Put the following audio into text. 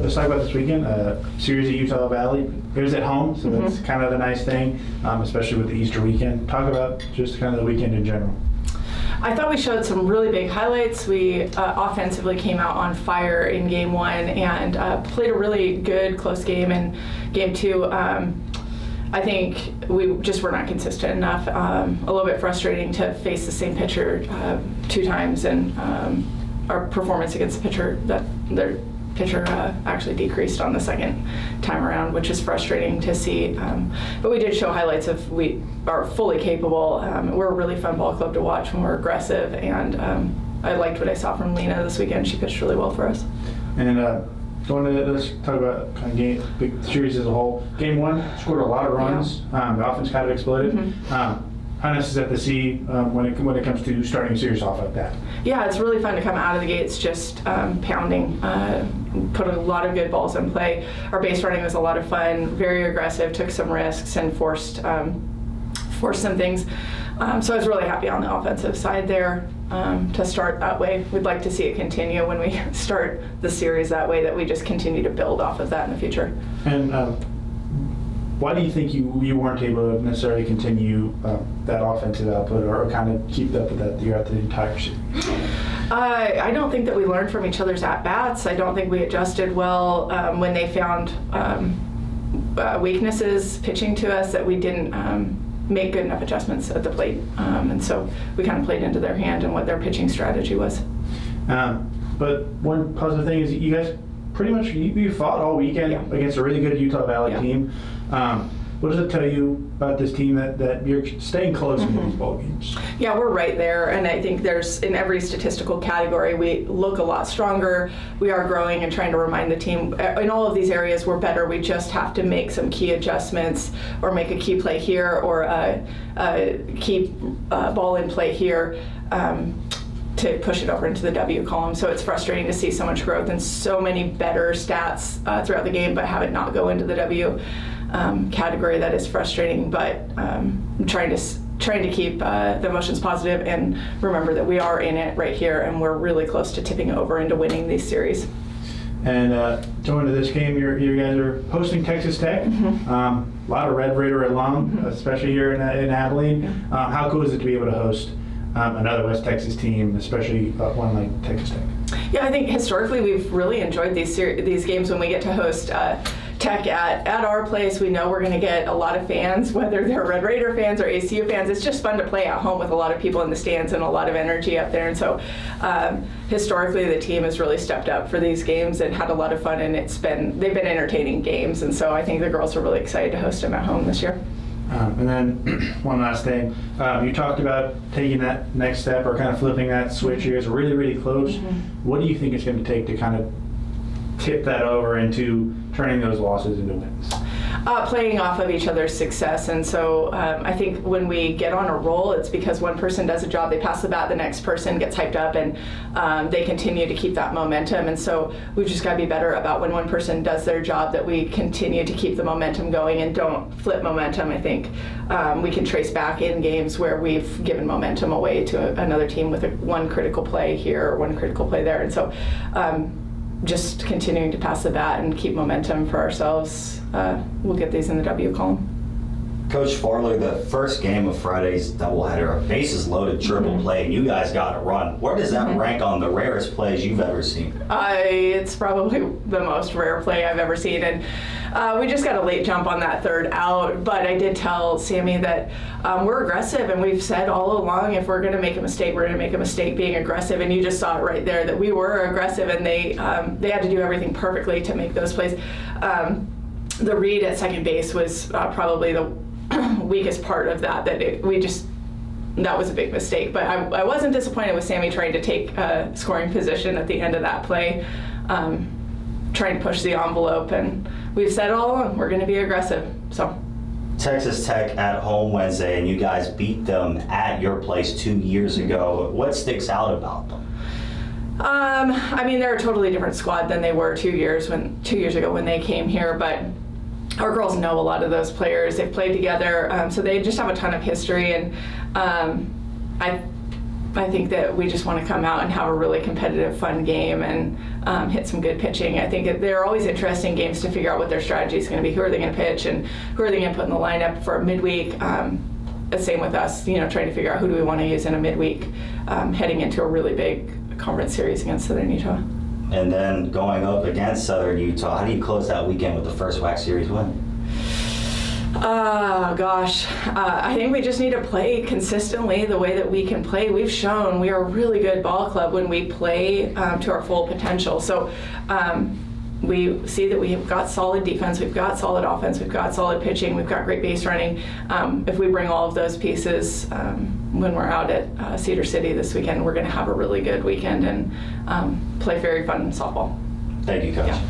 let's talk about this weekend. Series at Utah Valley. It was at home, so that's kind of the nice thing, especially with the Easter weekend. Talk about just kind of the weekend in general. I thought we showed some really big highlights. We offensively came out on fire in game one and played a really good, close game in game two. I think we just were not consistent enough. A little bit frustrating to face the same pitcher 2 times, and our performance against the pitcher, their pitcher actually decreased on the second time around, which is frustrating to see. But we did show highlights of we are fully capable. We're a really fun ball club to watch when we're aggressive, and I liked what I saw from Lena this weekend. She pitched really well for us. And let's talk about kind of big series as a whole. Game one, scored a lot of runs. Yeah. The offense kind of exploded. How nice is that to see when it comes to starting a series off like that? Yeah, it's really fun to come out of the gates just pounding, put a lot of good balls in play. Our base running was a lot of fun, very aggressive, took some risks and forced some things. So I was really happy on the offensive side there to start that way. We'd like to see it continue when we start the series that way, that we just continue to build off of that in the future. And why do you think you weren't able to necessarily continue that offensive output or kind of keep up with that throughout the entire series? I don't think that we learned from each other's at-bats. I don't think we adjusted well when they found weaknesses pitching to us, that we didn't make good enough adjustments at the plate. And so we kind of played into their hand and what their pitching strategy was. But one positive thing is you guys pretty much you fought all weekend against a really good Utah Valley team. What does it tell you about this team that you're staying close in these ball games? Yeah, we're right there, and I think there's, in every statistical category, we look a lot stronger. We are growing and trying to remind the team in all of these areas we're better. We just have to make some key adjustments or make a key play here or a key ball in play here to push it over into the W column. So it's frustrating to see so much growth and so many better stats throughout the game, but have it not go into the W category. That is frustrating, but I'm trying to keep the emotions positive and remember that we are in it right here, and we're really close to tipping over into winning these series. And going to this game, you guys are hosting Texas Tech. A lot of Red Raider alum, especially here in Abilene. How cool is it to be able to host another West Texas team, especially one like Texas Tech? Yeah, I think historically we've really enjoyed these games when we get to host Tech at our place. We know we're going to get a lot of fans, whether they're Red Raider fans or ACU fans. It's just fun to play at home with a lot of people in the stands and a lot of energy up there. And so historically the team has really stepped up for these games and had a lot of fun, and they've been entertaining games. And so I think the girls are really excited to host them at home this year. And then one last thing, you talked about taking that next step or kind of flipping that switch. You guys are really, really close. What do you think it's going to take to kind of tip that over into turning those losses into wins? Playing off of each other's success. And so I think when we get on a roll, it's because one person does a job, they pass the bat, the next person gets hyped up, and they continue to keep that momentum. And so we've just got to be better about when one person does their job, that we continue to keep the momentum going and don't flip momentum. I think we can trace back in games where we've given momentum away to another team with one critical play here or one critical play there. And so just continuing to pass the bat and keep momentum for ourselves, we'll get these in the W column. Coach Farler, the first game of Friday's doubleheader, a bases loaded triple play, and you guys got a run. Where does that rank on the rarest plays you've ever seen? It's probably the most rare play I've ever seen, and we just got a late jump on that third out, but I did tell Sammy that we're aggressive, and we've said all along if we're going to make a mistake, we're going to make a mistake being aggressive, and you just saw it right there that we were aggressive, and they had to do everything perfectly to make those plays. The read at second base was probably the weakest part of that that was a big mistake, but I wasn't disappointed with Sammy trying to take scoring position at the end of that play, trying to push the envelope, and we've said all along we're going to be aggressive. So Texas Tech at home Wednesday, and you guys beat them at your place 2 years ago. What sticks out about them? I mean, they're a totally different squad than they were 2 years ago when they came here, but our girls know a lot of those players. They've played together, so they just have a ton of history, and I think that we just want to come out and have a really competitive, fun game and hit some good pitching. I think they're always interesting games to figure out what their strategy is going to be. Who are they going to pitch and who are they going to put in the lineup for midweek? Same with us, trying to figure out who do we want to use in a midweek heading into a really big conference series against Southern Utah. And then going up against Southern Utah, how do you close that weekend with the first WAC series win? Gosh, I think we just need to play consistently the way that we can play. We've shown we are a really good ball club when we play to our full potential. So we see that we've got solid defense, we've got solid offense, we've got solid pitching, we've got great base running. If we bring all of those pieces when we're out at Cedar City this weekend, we're going to have a really good weekend and play very fun softball. Thank you, Coach. Yeah.